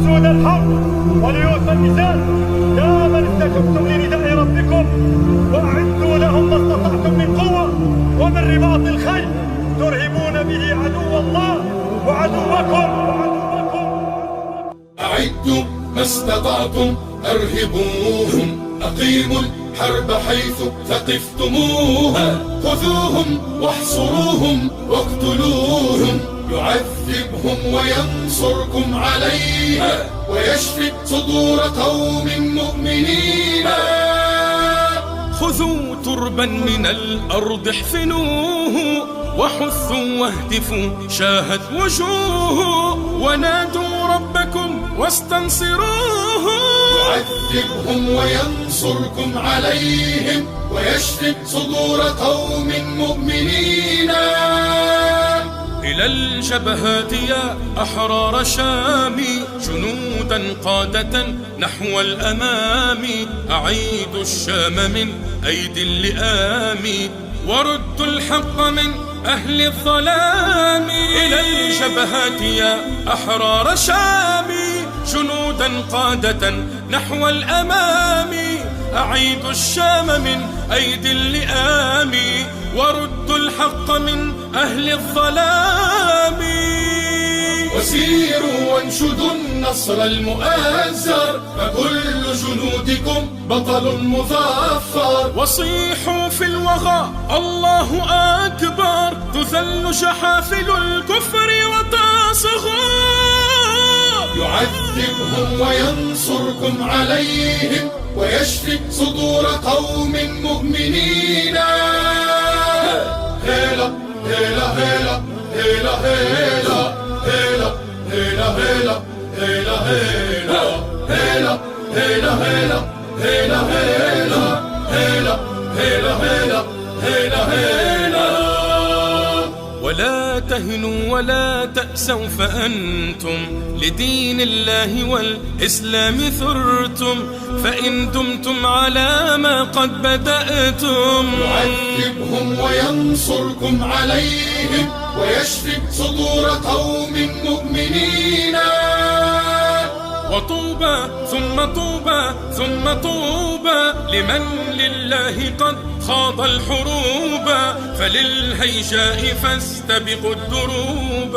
أسود الحرب وليوث النساء يا من استجبتم لنداء ربكم وأعدوا لهم ما استطعتم من قوة ومن رباط الخيل ترهبون به عدو الله وعدوكم. أعدوا ما استطعتم أرهبوهم، أقيموا الحرب حيث ثقفتموها، خذوهم واحصروهم واقتلوهم، يعذبهم وينصركم عليها ويشفي صدور قوم مؤمنين. خذوا تربا من الأرض احفنوه، وحثوا واهتفوا شاهت وجوه، ونادوا ربكم واستنصروه، يعذبهم وينصركم عليهم ويشفي صدور قوم مؤمنين. إلى الجبهات يا أحرار شامي، جنودا قادة نحو الأمام، أعيدوا الشام من أيدي اللئام، وردوا الحق من أهل الظلام. إلى الجبهات يا أحرار شامي، جنودا قادة نحو الأمام، أعيدوا الشام من أيدي اللئام، وردوا الحق من أهل الظلام. وسيروا وانشدوا النصر المؤزر، فكل جنودكم بطل مظفر. وصيحوا في الوغى الله أكبر، تذل شحافل الكفر وتصغر، يعذبهم وينصركم عليهم ويشفي صدور قوم مؤمنين. هيلا هيلا هيلا هيلا هيلا هيلا هيلا هيلا هيلا هيلا هيلا هيلا هيلا هيلا هيلا هيلا هيلا هيلا. ولا تهنوا ولا تأسوا فأنتم لدين الله والإسلام ثرتم، فإن دمتم على ما قد بدأتم. يعذبهم وينصركم عليهم ويشفي صدور قوم مؤمنين. وطوبى ثم طوبى ثم طوبى لمن لله قد خاض الحروب، فللهيجاء فاستبقوا الدروب.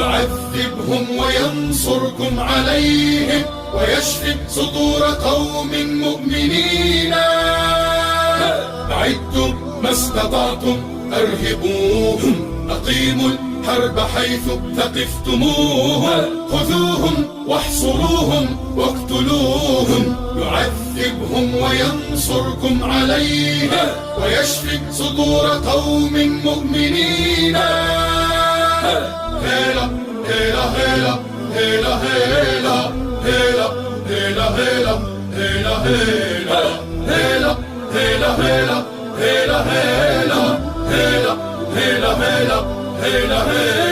يعذبهم وينصركم عليهم ويشفي صدور قوم مؤمنين. أعدوا ما استطعتم أرهبوهم، أقيموا الحرب حيث ثقفتموها، خذوهم واحصروهم واقتلوهم، يعذبهم وينصركم عليها ويشفي صدور قوم مؤمنين. هيلا هيلا هيلا هيلا هيلا هيلا هيلا هيلا هيلا هيلا هيلا هيلا هيلا هيلا هيلا هيلا هيلا هيلا هيلا.